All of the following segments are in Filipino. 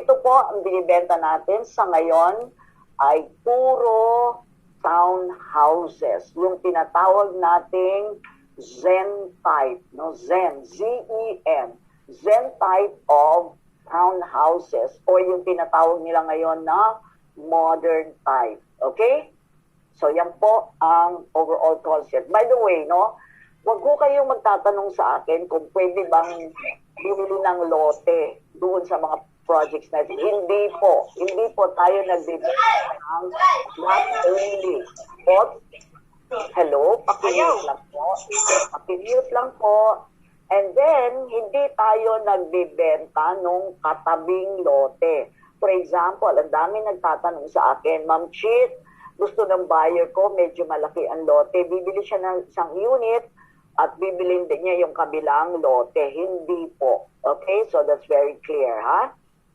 ito po ang binibenta natin sa ngayon ay puro townhouses. Yung tinatawag nating Zen type, no? Zen, Z-E-N. Zen type of townhouses or yung tinatawag nila ngayon na modern type. Okay? So yan po ang overall concept. By the way, no, wag ko kayong magtatanong sa akin kung pwede bang bumili ng lote doon sa mga projects natin. Hindi po. Hindi po tayo nagbibigay ng lot only. But, hello, pakimute lang po. Pakimute lang po. And then, hindi tayo nagbibenta nung katabing lote. For example, ang dami nagtatanong sa akin, Ma'am Chit, gusto ng buyer ko, medyo malaki ang lote. Bibili siya ng isang unit at bibilin din niya yung kabilang lote. Hindi po. Okay? So, that's very clear, ha?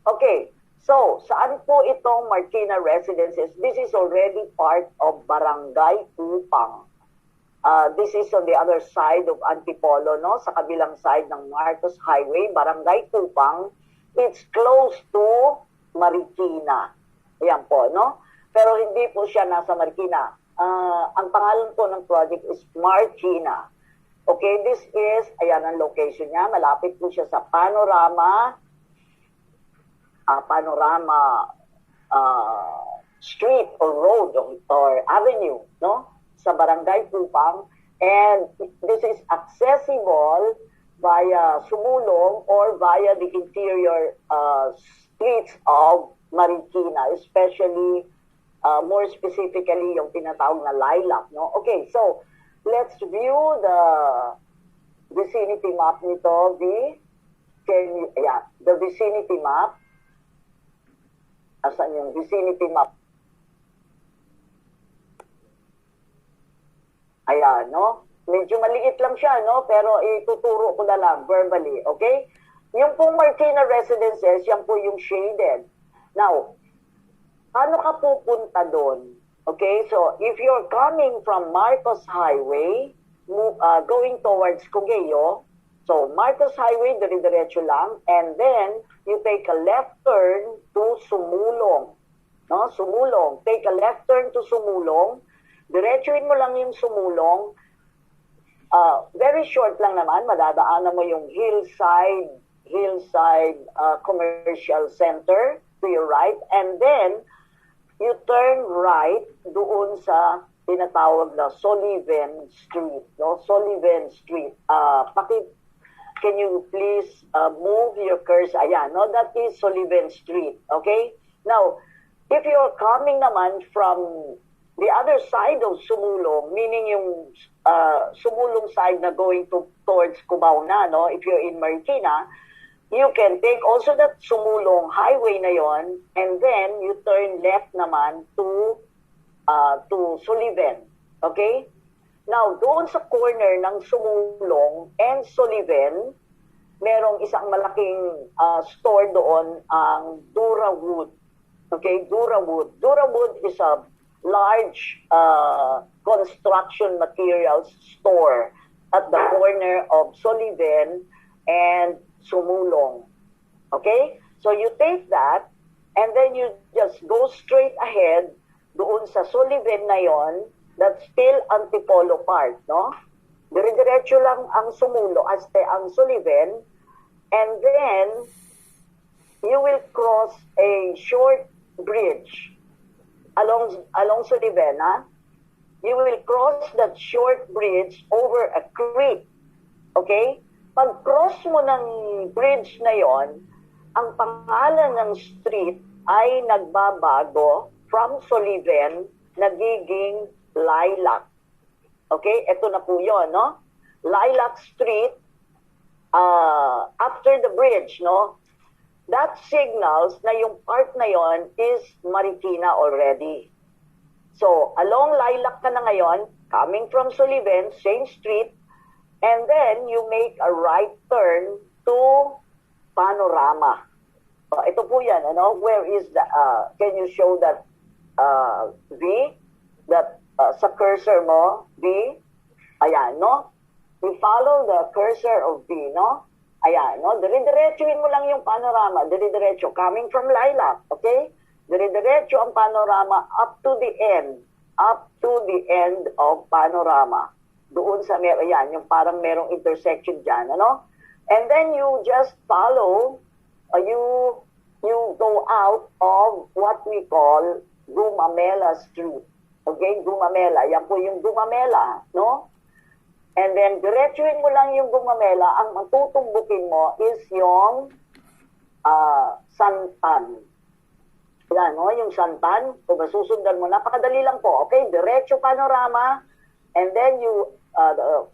Okay. So, saan po itong Marquina Residences? This is already part of Barangay Upang. This is on the other side of Antipolo, no? Sa kabilang side ng Marcos Highway, Barangay Upang. It's close to Marquina. Ayan po, no? Pero hindi po siya nasa Marquina. Ang pangalan po ng project is Marquina. Okay, this is, ayan ang location niya. Malapit po siya sa Panorama street or road or avenue, no? Sa Barangay Upang. And this is accessible via Sumulong or via the interior streets of Marikina, especially more specifically yung tinatawag na lilac, no? Okay, so let's view the vicinity map nito, the vicinity map. Asan yung vicinity map? Ayan, no? Medyo maliit lang siya, no? Pero ituturo ko na lang verbally, okay? Yung pong Marquina Residences, yan po yung shaded. Now, paano ka pupunta doon? Okay, so if you're coming from Marcos Highway, going towards Cogeo, so Marcos Highway, dire-diretso lang, and then you take a left turn to Sumulong. No? Sumulong. Take a left turn to Sumulong. Diretsuin mo lang yung Sumulong. Very short lang naman. Madadaanan mo yung Hillside Commercial Center to your right. And then, you turn right doon sa tinatawag na Sullivan Street. No? Sullivan Street. Can you please move your cursor? Ayan, no? That is Sullivan Street. Okay? Now, if you're coming naman from the other side of Sumulong, meaning yung Sumulong side na going towards Cubao na, no? If you're in Marikina, you can take also that Sumulong highway na yon, and then you turn left naman to Sullivan. Okay? Now, doon sa corner ng Sumulong and Sullivan, merong isang malaking store doon, ang Durawood. Okay, Durawood. Durawood is a large construction materials store at the corner of Sullivan and Sumulong. Okay? So you take that and then you just go straight ahead doon sa Sullivan na yon. That's still Antipolo part, no? Dire-diretso lang ang ang Sullivan, and then you will cross a short bridge along Sullivan, ha? You will cross that short bridge over a creek, okay? Pag-cross mo ng bridge na yon, ang pangalan ng street ay nagbabago from Sullivan, nagiging Lilac. Okay? Ito na po yun, no? Lilac Street, after the bridge, no? That signals na yung part na yon is Marikina already. So, along Lilac ka na ngayon, coming from Sullivan, same street, and then you make a right turn to Panorama. Ito po yan, ano? Where is the, can you show that V? That sa cursor mo, V, ayan, no? We follow the cursor of V, no? Ayan, no? Dire-diretsuhin mo lang yung panorama. Dire-diretso. Coming from Lilac, okay? Dire-diretso ang panorama up to the end. Up to the end of panorama. Doon sa, ayan, yung parang merong intersection dyan, ano? And then you just follow, you go out of what we call Gumamela Street. Okay, Gumamela. Yan po yung Gumamela, no? And then, diretsuhin mo lang yung Gumamela. Ang matutumbukin mo is yung Santan. Yan, no? Yung Santan. Kung masusundan mo, napakadali lang po. Okay, diretso panorama. And then you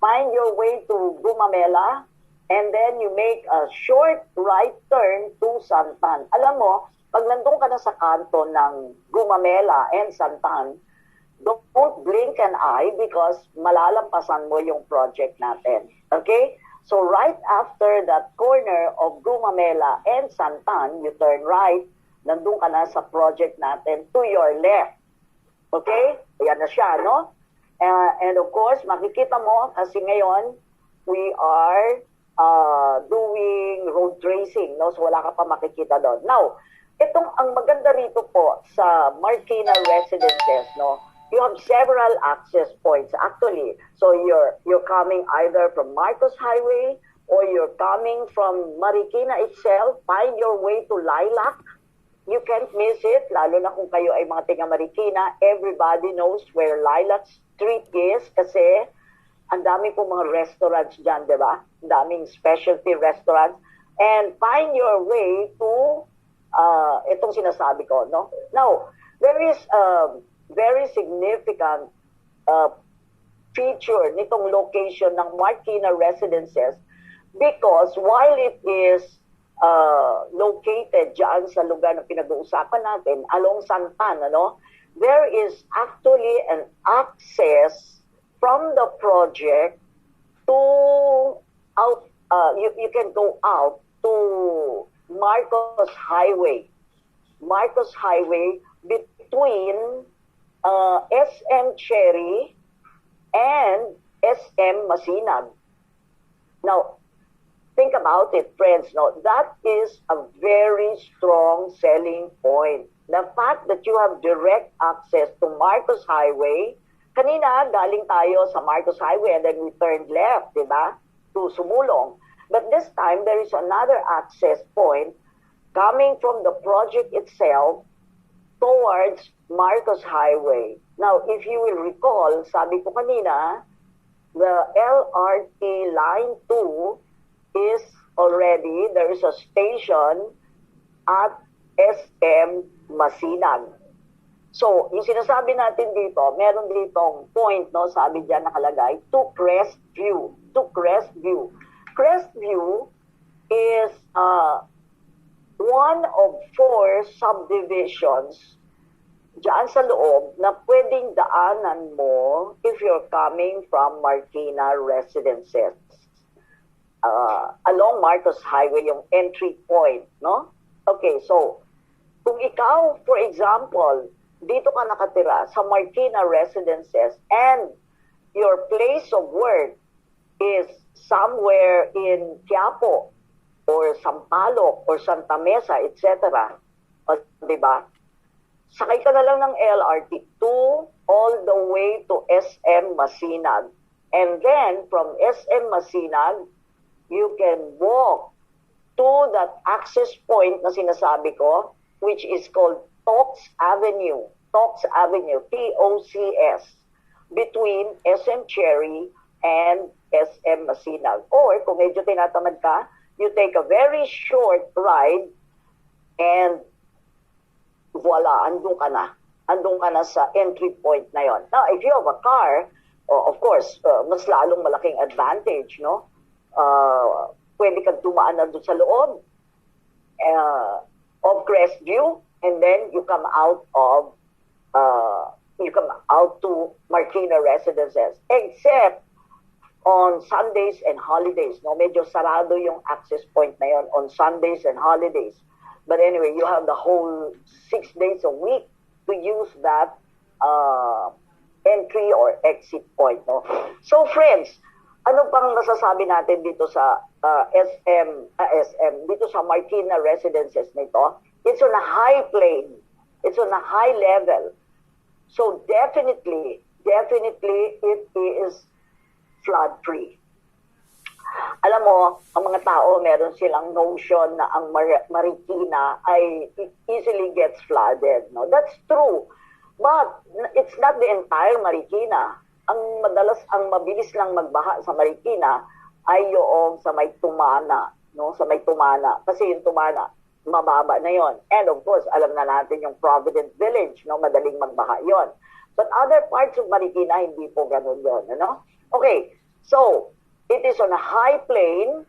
find your way to Gumamela. And then you make a short right turn to Santan. Alam mo, pag nandun ka na sa kanto ng Gumamela and Santan, don't blink an eye because malalampasan mo yung project natin. Okay? So right after that corner of Gumamela and Santan, you turn right, nandun ka na sa project natin to your left. Okay? Ayan na siya, no? And of course, makikita mo kasi ngayon, we are doing road tracing, no? So wala ka pa makikita doon. Now, ang maganda rito po sa Marquina Residences, no? You have several access points actually. So you're coming either from Marcos Highway or you're coming from Marquina itself. Find your way to Lilac. You can't miss it, lalo na kung kayo ay mga taga Marquina. Everybody knows where Lilac Street is kasi ang dami pong mga restaurants dyan, di ba? Ang daming specialty restaurants. And find your way to itong sinasabi ko, no? Now, there is very significant feature nitong location ng Marquina Residences because while it is located dyan sa lugar na pinag-uusapan natin, along Santan, ano, there is actually an access from the project to out, you can go out to Marcos Highway. Marcos Highway between SM Cherry and SM Masinag. Now, think about it, friends. No, that is a very strong selling point. The fact that you have direct access to Marcos Highway, kanina galing tayo sa Marcos Highway and then we turned left, di ba? To Sumulong. But this time, there is another access point coming from the project itself towards Marcos Highway. Now, if you will recall, sabi ko kanina, the LRT Line 2 is already, there is a station at SM Masinag. So, yung sinasabi natin dito, meron ditong point, no, sabi dyan nakalagay, to Crestview. To Crestview. Crestview is one of 4 subdivisions dyan sa loob na pwedeng daanan mo if you're coming from Marquina Residences. Along Marcos Highway, yung entry point, no? Okay, so, kung ikaw, for example, dito ka nakatira sa Marquina Residences and your place of work is somewhere in Quiapo or Sampaloc or Santa Mesa, etc. Diba? Sakay ka na lang ng LRT 2 all the way to SM Masinag. And then, from SM Masinag, you can walk to that access point na sinasabi ko, which is called Tox Avenue. Tox Avenue, T-O-C-S, between SM Cherry and SM Masinag. Or, kung medyo tinatamad ka, you take a very short ride and voila, andun ka na. Andun ka na sa entry point na yon. Now, if you have a car, of course, mas lalong malaking advantage, no? Pwede kang tumaan na doon sa loob of Crestview, and then you come out to Marquina Residences. Except on Sundays and holidays, no? Medyo sarado yung access point na yon on Sundays and holidays. But anyway, you have the whole 6 days a week to use that entry or exit point, no? So friends, Ano pang masasabi natin dito sa dito sa Marquina residences nito? It's on a high plane. It's on a high level. So definitely, it is flood-free. Alam mo, ang mga tao, meron silang notion na ang Marikina ay easily gets flooded. No? That's true. But it's not the entire Marikina. Ang mabilis lang magbaha sa Marikina ay yung sa may Tumana. No? Sa may Tumana. Kasi yung Tumana, mababa na yon. And of course, alam na natin yung Providence Village, no? Madaling magbaha yon. But other parts of Marikina, hindi po ganun yon. Ano? Okay, so, it is on a high plane.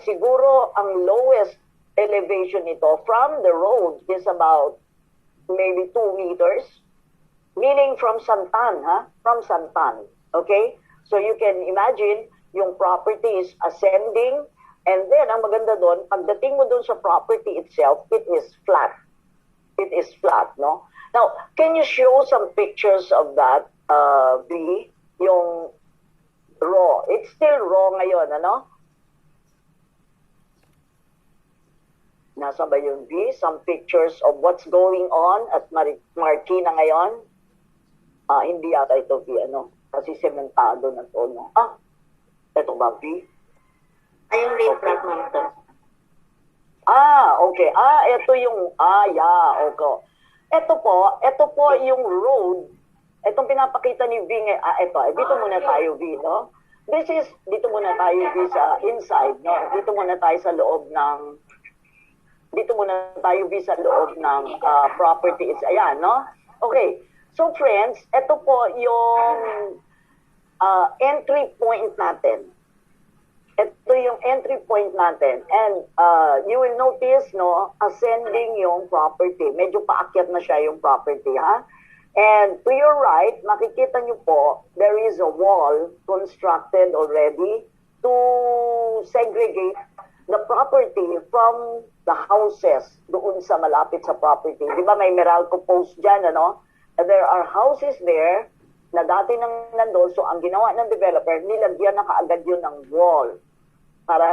Siguro ang lowest elevation nito from the road is about maybe 2 meters. Meaning from Santan, From Santan. Okay? So you can imagine, yung property is ascending, and then, ang maganda doon, pagdating mo doon sa property itself, it is flat. It is flat, no? Now, can you show some pictures of that, V? Yung raw. It's still raw ngayon, ano? Nasa ba yung V? Some pictures of what's going on at Marquina ngayon? Hindi yata ito V, ano? Kasi sementado na to, no? Ito ba V? Ay, yung riprap mo ito. Okay. Ito yung, yeah, okay. Ito po yung road. Itong pinapakita ni V, dito muna tayo V, no? Dito muna tayo V sa inside, no? Dito muna tayo sa loob ng property. Ayan, no? Okay. So friends, ito po yung entry point natin. Ito yung entry point natin. And you will notice, no, ascending yung property. Medyo paakyat na siya yung property, ha? And to your right, makikita nyo po, there is a wall constructed already to segregate the property from the houses doon sa malapit sa property. Di ba may Meralco post dyan, ano? There are houses there na dati nang nandun. So ang ginawa ng developer, nilagyan na kaagad yun ng wall para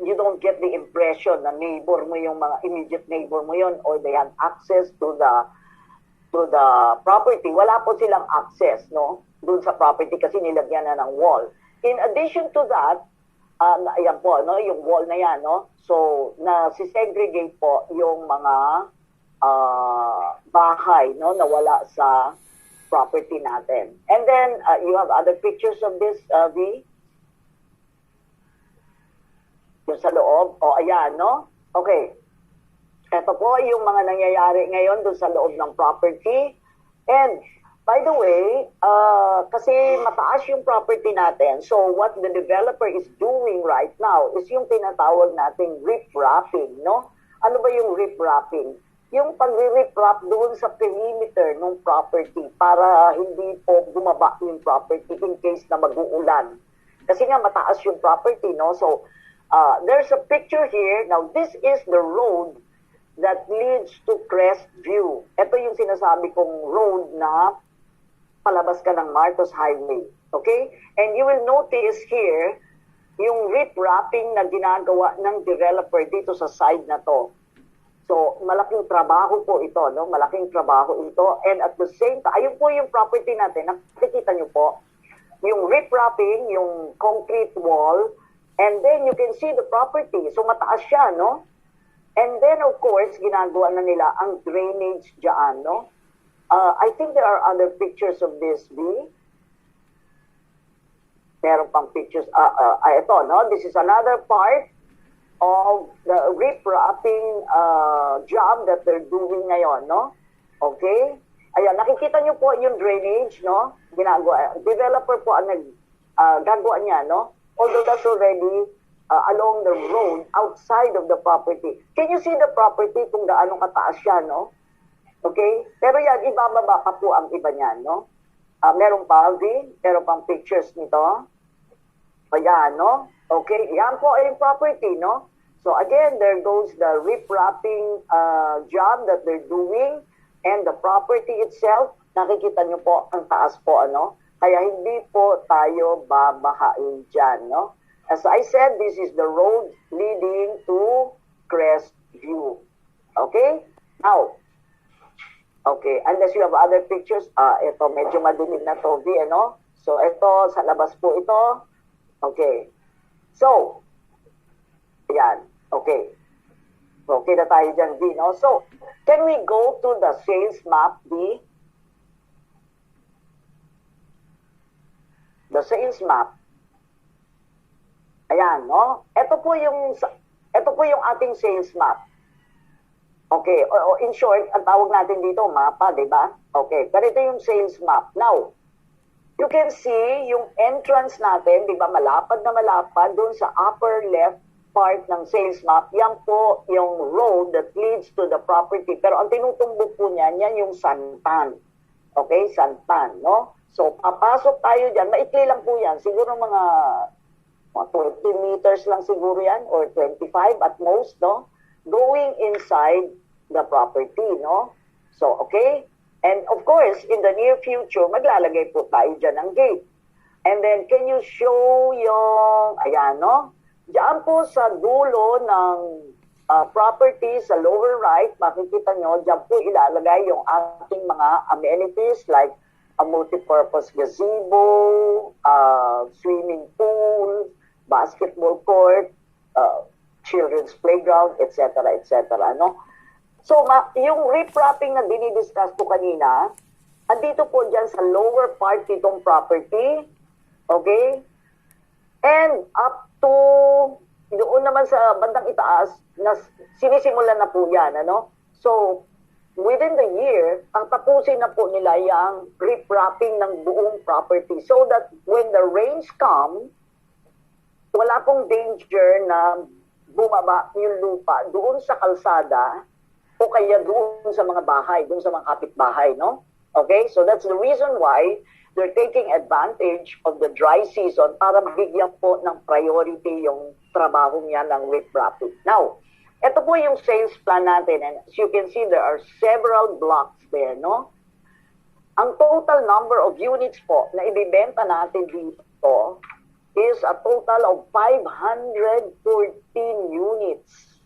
you don't get the impression na neighbor mo yung mga immediate neighbor mo yun or they have access to the property. Wala po silang access, no, doon sa property kasi nilagyan na ng wall. In addition to that, ayan po, no, yung wall na yan, no, so na-segregate po yung mga bahay, no, na wala sa property natin. And then you have other pictures of this, V? Yung sa loob, ayan, no? Okay. Ito po yung mga nangyayari ngayon doon sa loob ng property. And by the way, kasi mataas yung property natin, so what the developer is doing right now is yung tinatawag nating rip-wrapping, no? Ano ba yung rip-wrapping? Yung pag-rip-wrap doon sa perimeter ng property para hindi po bumaba yung property in case na mag-uulan. Kasi nga mataas yung property, no? So, there's a picture here. Now, this is the road that leads to Crest View. Ito yung sinasabi kong road na palabas ka ng Marcos Highway. Okay? And you will notice here, yung rip-wrapping na ginagawa ng developer dito sa side na to. So, malaking trabaho po ito, no? Malaking trabaho ito. And at the same time, ayun po yung property natin. Nakikita nyo po, yung rip-wrapping, yung concrete wall, and then you can see the property. So, mataas siya, no? And then, of course, ginagawa na nila ang drainage dyan, no? I think there are other pictures of this, V. Meron pang pictures. Ito, no? This is another part of the rip-wrapping job that they're doing ngayon, no? Okay? Ayan, nakikita nyo po yung drainage, no? Ginagawa. Developer po ang gagawa niya, no? Although that's already along the road outside of the property. Can you see the property kung gaano kataas siya, no? Okay? Pero yan, ibababa pa po ang iba niyan, no? Meron pa, V? Meron pang pictures nito. Ayan, no? Okay, yan po ay property, no? So again, there goes the rip-wrapping job that they're doing, and the property itself, nakikita nyo po, ang taas po, ano? Kaya hindi po tayo babahain dyan, no? As I said, this is the road leading to Crestview. Okay? Now, okay, unless you have other pictures, ito, medyo madilim na to, V, ano? So, ito, sa labas po ito. Okay. So, ayan. Okay. Okay na tayo dyan, V, no? So, can we go to the sales map, V? The sales map. Ayan, no? Ito po yung ating sales map. Okay, o in short, ang tawag natin dito, mapa, di ba? Okay, pero ito yung sales map. Now, you can see yung entrance natin, di ba, malapad na malapad, dun sa upper left part ng sales map, yan po yung road that leads to the property. Pero ang tinutumbok po niyan, yan yung santan. Okay, santan, no? So, papasok tayo dyan, maikli lang po yan, siguro mga 20 meters lang siguro yan, or 25 at most, no? Going inside the property, no? So, okay? And of course, in the near future, maglalagay po tayo dyan ng gate. And then, can you show yung, ayan, no? Diyan po sa dulo ng property, sa lower right, makikita nyo, diyan po ilalagay yung ating mga amenities like a multi-purpose gazebo, swimming pool, basketball court, children's playground, etc., etc., no? So, yung riprapping na dinidiscuss ko kanina, andito po dyan sa lower part nitong property, okay? And up to, doon naman sa bandang itaas, na sinisimulan na po yan, ano? So, within the year, ang tapusin na po nila yung riprapping ng buong property so that when the rains come, wala pong danger na bumaba yung lupa doon sa kalsada o kaya doon sa mga bahay, doon sa mga kapitbahay, no? Okay? So that's the reason why they're taking advantage of the dry season para bigyan po ng priority yung trabaho niya ng riprapping. Now, ito po yung sales plan natin, and as you can see, there are several blocks there, no? Ang total number of units po na ibibenta natin dito is a total of 514 units.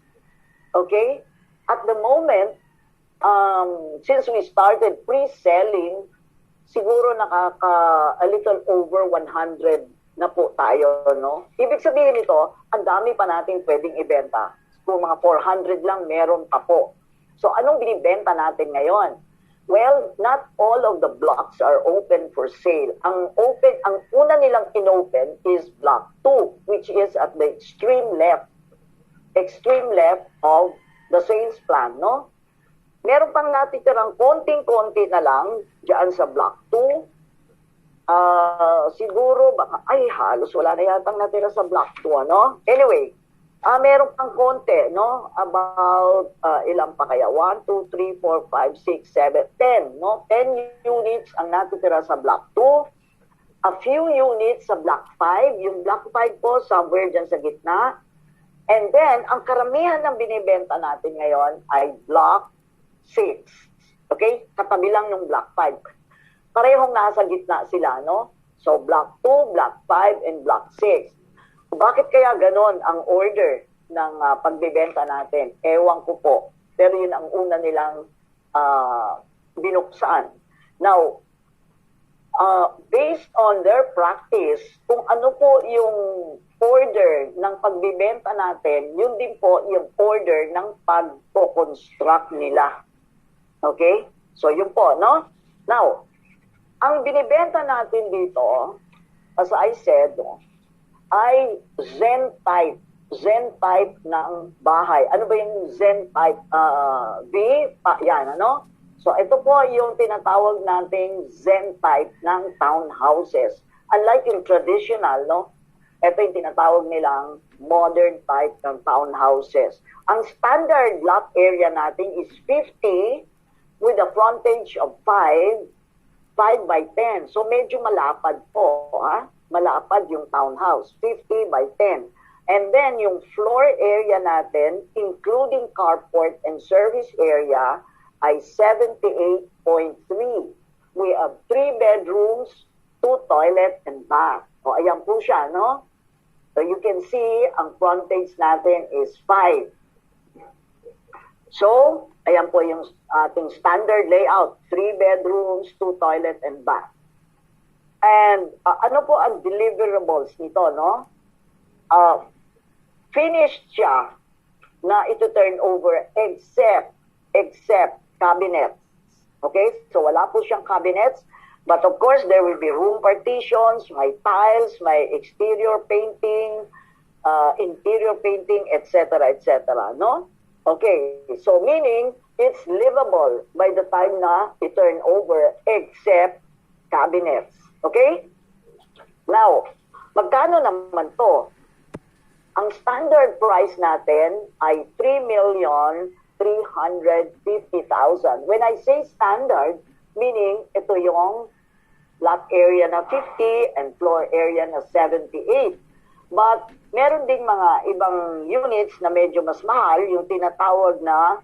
Okay? At the moment, since we started pre-selling, siguro a little over 100 na po tayo, no? Ibig sabihin nito, ang dami pa natin pwedeng ibenta. Kung mga 400 lang, meron pa po. So, anong binibenta natin ngayon? Well, not all of the blocks are open for sale. Ang una nilang inopen is block 2, which is at the extreme left of the sales plan, no? Meron pang natitirang konting-konti na lang diyan sa block 2. Siguro, baka, halos wala na yatang natira sa block 2, no? Anyway, meron pang konti, no? About, ilan pa kaya? 1, 2, 3, 4, 5, 6, 7, 10, no? 10 units ang natitira sa block 2. A few units sa block 5. Yung block 5 po, somewhere dyan sa gitna. And then, ang karamihan ng binibenta natin ngayon ay block 6. Okay? Katabi lang ng block 5. Parehong nasa gitna sila, no? So, block 2, block 5, and block 6. Bakit kaya ganon ang order ng pagbibenta natin? Ewan ko po. Pero yun ang una nilang binuksan. Now, based on their practice, kung ano po yung order ng pagbibenta natin, yun din po yung order ng pagpo-construct nila. Okay? So, yun po, no? Now, ang binibenta natin dito, as I said, ay Zen type ng bahay. Ano ba yung Zen type? Yan, ano? So, ito po yung tinatawag nating Zen type ng townhouses. Unlike yung traditional, no? Ito yung tinatawag nilang modern type ng townhouses. Ang standard lot area natin is 50 with a frontage of 5 by 10. So, medyo malapad po, ha? Malapad yung townhouse, 50 by 10. And then, yung floor area natin, including carport and service area, ay 78.3. We have 3 bedrooms, 2 toilet and bath. O, ayan po siya, no? So you can see, ang frontage natin is 5. So, ayan po yung ating standard layout. 3 bedrooms, 2 toilet and bath. And ano po ang deliverables nito, no? Finished siya na ito turn over except cabinets. Okay? So wala po siyang cabinets. But of course, there will be room partitions, may tiles, may exterior painting, interior painting, etc., etc., no? Okay, so meaning, it's livable by the time na i-turn over except cabinets. Okay? Now, magkano naman to? Ang standard price natin ay 3,350,000. When I say standard, meaning ito yung lot area na 50 and floor area na 78. But meron ding mga ibang units na medyo mas mahal, yung tinatawag na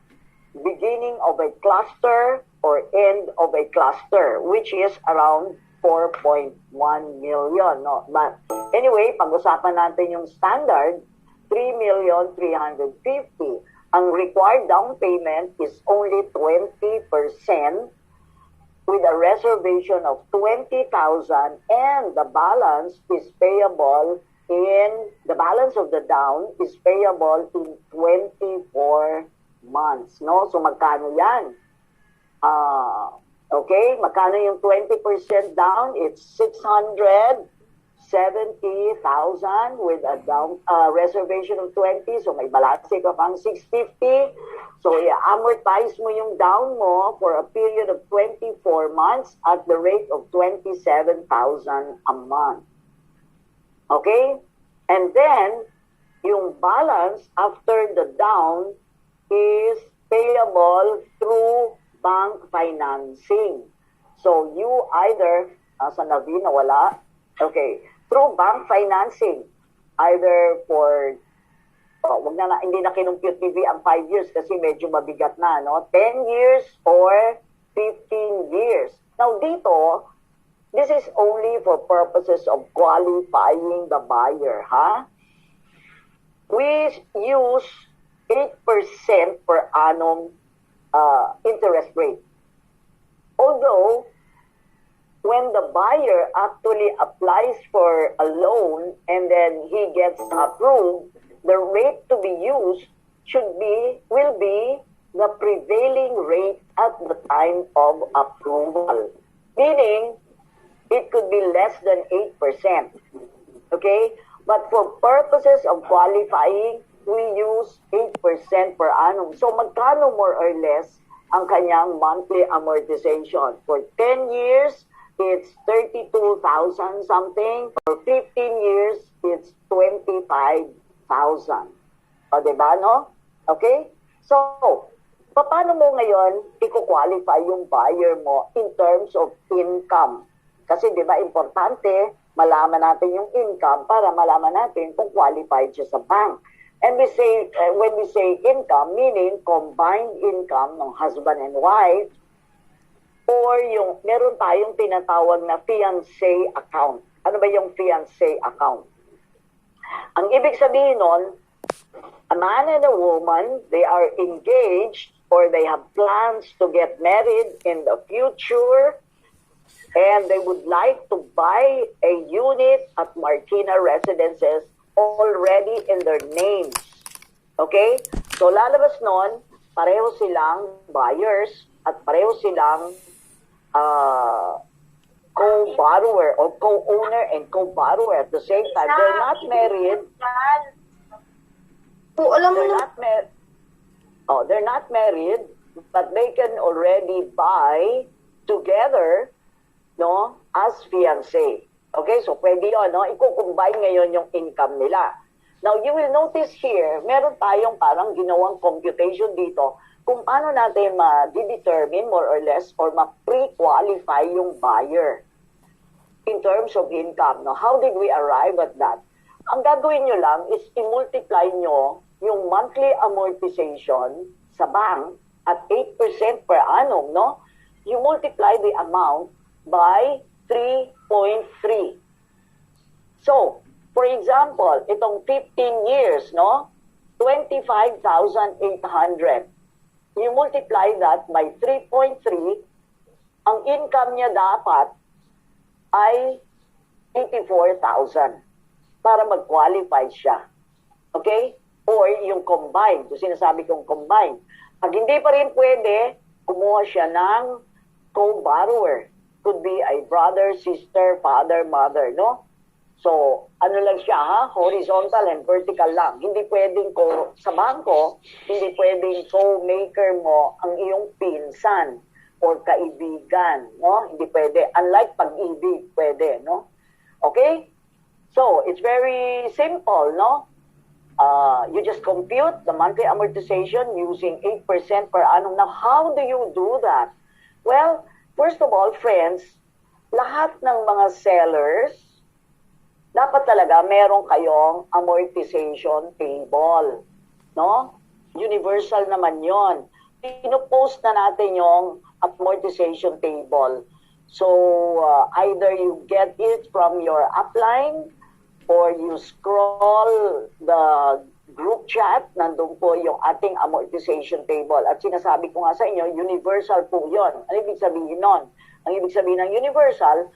beginning of a cluster or end of a cluster, which is around 4.1 million. No? But anyway, pag-usapan natin yung standard, 3,350,000. Ang required down payment is only 20%, with a reservation of 20,000, and the balance of the down is payable in 24 months. No? So magkano yan? Okay, magkano yung 20% down? It's 670,000 with a down reservation of 20. So may balance ka pang 650. So i-amortize mo yung down mo for a period of 24 months at the rate of 27,000 a month. Okay? And then, yung balance after the down is payable through bank financing. So you either, sa Navina wala, okay, through bank financing, either for hindi na kinumpute TV ang 5 years kasi medyo mabigat na, no? 10 years or 15 years. Now dito, this is only for purposes of qualifying the buyer, ha? We use 8% per annum interest rate. Although, when the buyer actually applies for a loan and then he gets approved, the rate to be used will be the prevailing rate at the time of approval. Meaning, it could be less than 8%. Okay? But for purposes of qualifying, we use 8% per annum. So magkano more or less ang kanyang monthly amortization? For 10 years, it's 32,000 something. For 15 years, it's 25,000. O, diba, no? Okay? So, paano mo ngayon i-qualify yung buyer mo in terms of income? Kasi, diba, importante, malaman natin yung income para malaman natin kung qualified siya sa bank. And we say, when we say income, meaning combined income ng husband and wife, or yung, meron tayong tinatawag na fiancé account. Ano ba yung fiancé account? Ang ibig sabihin nun, a man and a woman, they are engaged or they have plans to get married in the future, and they would like to buy a unit at Marquina residences already in their names. Okay? So lalabas nun, pareho silang buyers at pareho silang co-borrower or co-owner and co-borrower at the same time. They're not married. They're not married, but they can already buy together, no, as fiancé. Okay, so pwede yun, no? I-combine ngayon yung income nila. Now, you will notice here, meron tayong parang ginawang computation dito kung paano natin ma-determine more or less or ma-pre-qualify yung buyer in terms of income. No? How did we arrive at that? Ang gagawin nyo lang is i-multiply nyo yung monthly amortization sa bank at 8% per annum. No? You multiply the amount by 3 8.3. So, for example, itong 15 years, no? 25,800. You multiply that by 3.3, ang income niya dapat ay 84,000 para mag-qualify siya. Okay? Or yung combined, kung sinasabi kong combined. Pag hindi pa rin pwede, kumuha siya ng co-borrower. Could be a brother, sister, father, mother, no? So, ano lang siya, ha? Horizontal and vertical lang. Hindi pwedeng sa bangko, hindi pwedeng co-maker mo ang iyong pinsan or kaibigan, no? Hindi pwede. Unlike pag-ibig, pwede, no? Okay? So, it's very simple, no? You just compute the monthly amortization using 8% per annum. Now, how do you do that? Well, first of all, friends, lahat ng mga sellers, dapat talaga meron kayong amortization table, no? Universal naman yon. Pinopost na natin yung amortization table. So, either you get it from your upline or you scroll the group chat, nandun po yung ating amortization table. At sinasabi ko nga sa inyo, universal po yon. Ano ibig sabihin nun? Ang ibig sabihin ng universal,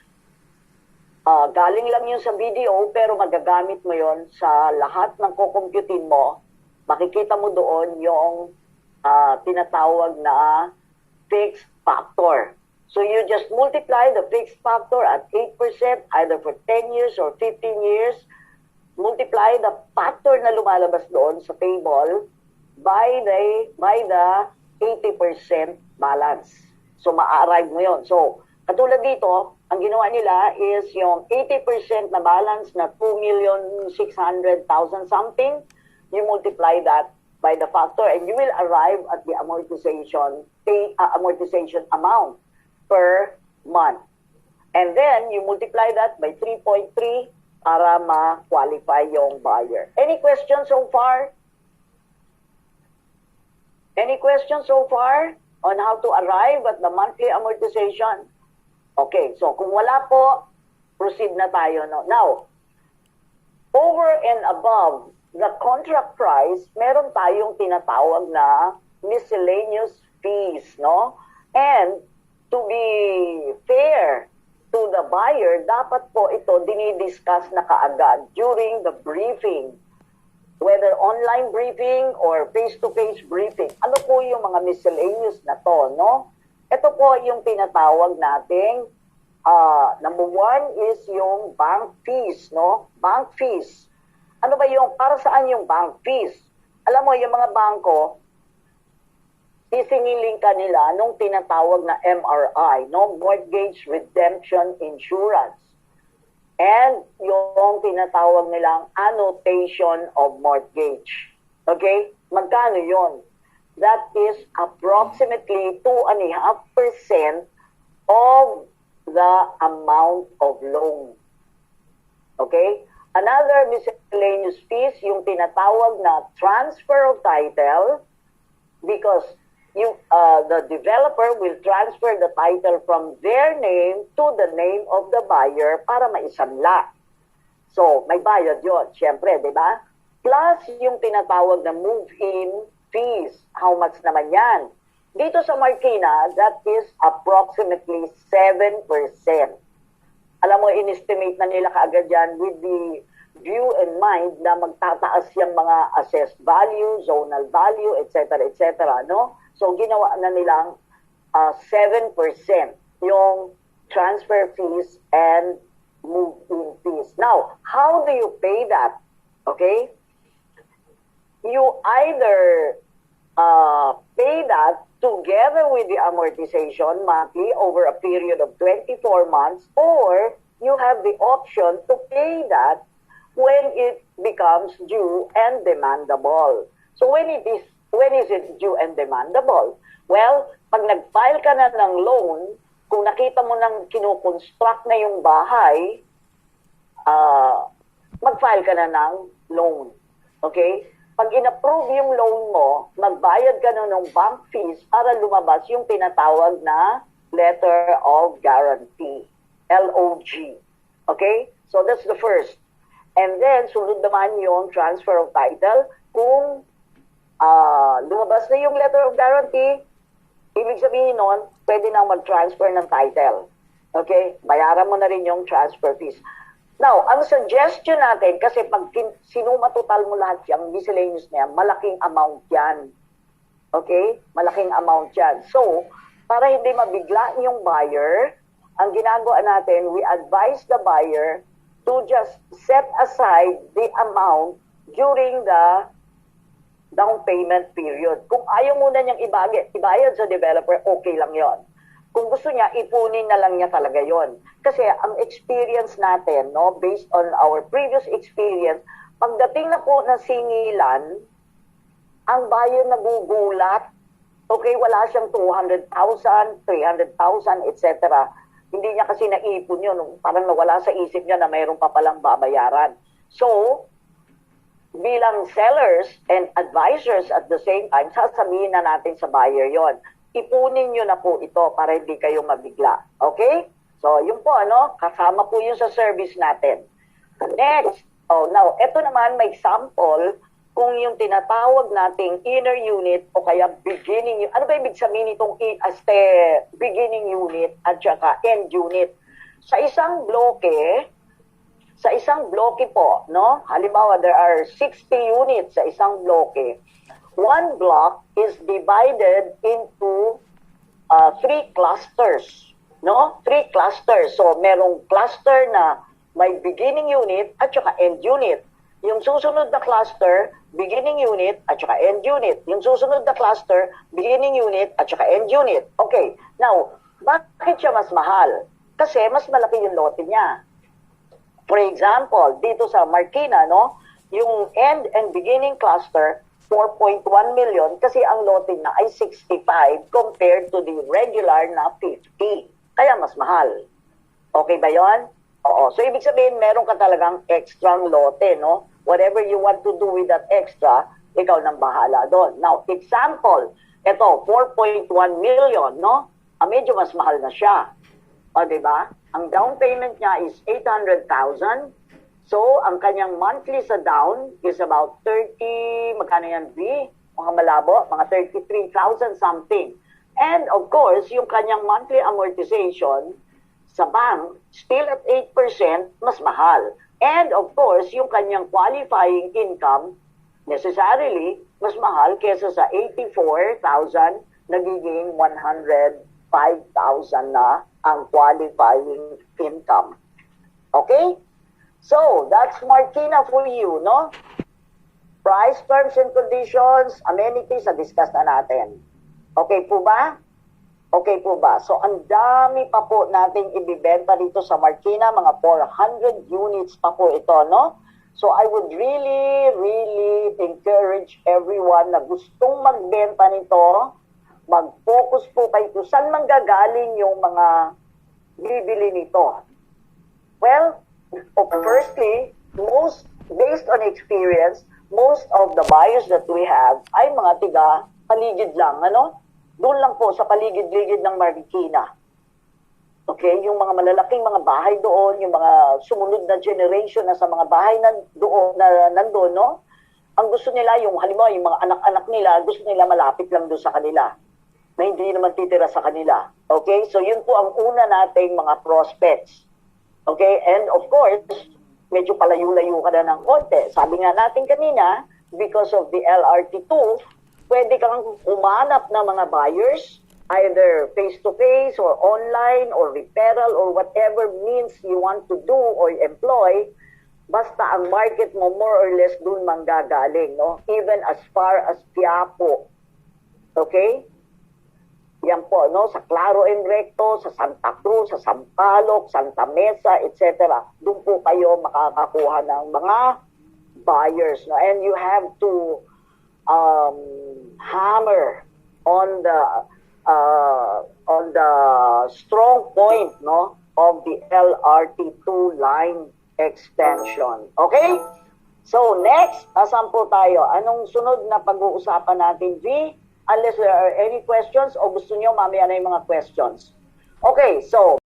galing lang yun sa video, pero magagamit mo yon sa lahat ng kukumputin mo. Makikita mo doon yung tinatawag na fixed factor. So you just multiply the fixed factor at 8%, either for 10 years or 15 years. Multiply the factor na lumalabas doon sa table by the 80% balance. So ma-arrive mo yun. So, katulad dito, ang ginawa nila is yung 80% na balance na 2,600,000 something, you multiply that by the factor and you will arrive at the amortization amount per month. And then, you multiply that by 3.3 para ma-qualify yung buyer. Any questions so far? Any questions so far on how to arrive at the monthly amortization? Okay, so kung wala po, proceed na tayo. No? Now, over and above the contract price, meron tayong tinatawag na miscellaneous fees, no? And to be fair to the buyer, dapat po ito dinidiscuss na kaagad during the briefing, whether online briefing or face-to-face briefing. Ano po yung mga miscellaneous na to, no? Ito po yung tinatawag nating, number one is yung bank fees, no? Bank fees. Ano ba yung, para saan yung bank fees? Alam mo, yung mga bangko, sisingiling ka nila nung tinatawag na MRI, no? Mortgage Redemption Insurance. And yung tinatawag nilang annotation of mortgage. Okay? Magkano yun? That is approximately 2.5% of the amount of loan. Okay? Another miscellaneous fees, yung tinatawag na transfer of title, because the developer will transfer the title from their name to the name of the buyer para maisanla. So, may bayad yun, syempre, di ba? Plus, yung tinatawag na move-in fees. How much naman yan? Dito sa Marquina, that is approximately 7%. Alam mo, in-estimate na nila kaagad yan with the view in mind na magtataas yung mga assessed value, zonal value, etc., etc., no? So, ginawa na nilang 7% yung transfer fees and move-in fees. Now, how do you pay that? Okay? You either pay that together with the amortization monthly over a period of 24 months, or you have the option to pay that when it becomes due and demandable. So when is it due and demandable? Well, pag nag-file ka na ng loan, kung nakita mo nang kinukonstruct na yung bahay, mag-file ka na ng loan. Okay? Pag in-approve yung loan mo, magbayad ka na ng bank fees para lumabas yung tinatawag na letter of guarantee. LOG. Okay? So that's the first. And then, sunod naman yung transfer of title. Kung lumabas na yung letter of guarantee, ibig sabihin nun, pwede nang mag-transfer ng title. Okay? Bayaran mo na rin yung transfer fees. Now, ang suggestion natin, kasi pag sinuma total mo lahat yung miscellaneous na yan, malaking amount yan. Okay? Malaking amount yan. So, para hindi mabigla yung buyer, ang ginagawa natin, we advise the buyer to just set aside the amount during the down payment period. Kung ayaw muna niyang ibayad sa developer, okay lang yon. Kung gusto niya, ipunin na lang niya talaga yon. Kasi ang experience natin, no, based on our previous experience, pagdating na po ng singilan, ang buyer nagugulat, okay, wala siyang 200,000, 300,000, etc. Hindi niya kasi naipon yun. Parang nawala sa isip niya na mayroon pa palang babayaran. So, bilang sellers and advisors at the same time, sasabihin na natin sa buyer yon. Ipunin nyo na po ito para hindi kayo mabigla. Okay? So, yun po, kasama po yun sa service natin. Next, now, ito naman may example kung yung tinatawag nating inner unit o kaya beginning unit. Ano ba ibig sabihin itong beginning unit at saka end unit? Sa isang bloke po, no? Halimbawa, there are 60 units sa isang bloke. One block is divided into 3 clusters, no? 3 clusters. So, merong cluster na may beginning unit at saka end unit. Yung susunod na cluster, beginning unit at saka end unit. Yung susunod na cluster, beginning unit at saka end unit. Okay. Now, bakit siya mas mahal? Kasi mas malaki yung lote niya. For example, dito sa Marquina, no, yung end and beginning cluster, 4.1 million kasi ang lote na ay 65 compared to the regular na 50. Kaya mas mahal. Okay ba yon? Oo. So, ibig sabihin, meron ka talagang extra lote, no? Whatever you want to do with that extra, ikaw nang bahala doon. Now, example, ito, 4.1 million, no? Medyo mas mahal na siya. O, diba? Ang down payment niya is 800,000. So, ang kanyang monthly sa down is about 30, magkano yan, B? Mga malabo, mga 33,000 something. And, of course, yung kanyang monthly amortization, sa bank, still at 8%, mas mahal. And of course, yung kanyang qualifying income, necessarily, mas mahal kesa sa 84,000, nagiging 105,000 na ang qualifying income. Okay? So, that's Marquina for you, no? Price, terms and conditions, amenities, na-discuss na natin. Okay po ba? Okay po ba? So, ang dami pa po nating ibibenta dito sa Marquina. Mga 400 units pa po ito, no? So, I would really, really encourage everyone na gustong magbenta nito, mag-focus po kayo kung saan manggagaling yung mga bibili nito. Well, firstly, based on experience, most of the buyers that we have ay mga tiga paligid lang, ano? Doon lang po sa paligid-ligid ng Marquina. Okay, yung mga malalaking mga bahay doon, yung mga sumunod na generation na sa mga bahay nandoon, no? Ang gusto nila, yung halimbawa, yung mga anak-anak nila, gusto nila malapit lang doon sa kanila, na hindi naman titira sa kanila. Okay, so yun po ang una nating mga prospects. Okay, and of course, medyo palayo-layo ka na ng konti. Sabi nga natin kanina, because of the LRT2, pwede kang umanap ng mga buyers, either face-to-face or online or referral or whatever means you want to do or employ, basta ang market mo more or less dun manggagaling, no? Even as far as Quiapo. Okay? Yan po, no? Sa Claro and Recto, sa Santa Cruz, sa Sampaloc, Santa Mesa, etc. Doon po kayo makakakuha ng mga buyers, no? And you have to hammer on the strong point, no, of the LRT2 line extension. Okay? So next, asan po tayo? Anong sunod na pag-uusapan natin, V? Unless there are any questions o gusto nyo mamaya na yung mga questions. Okay, so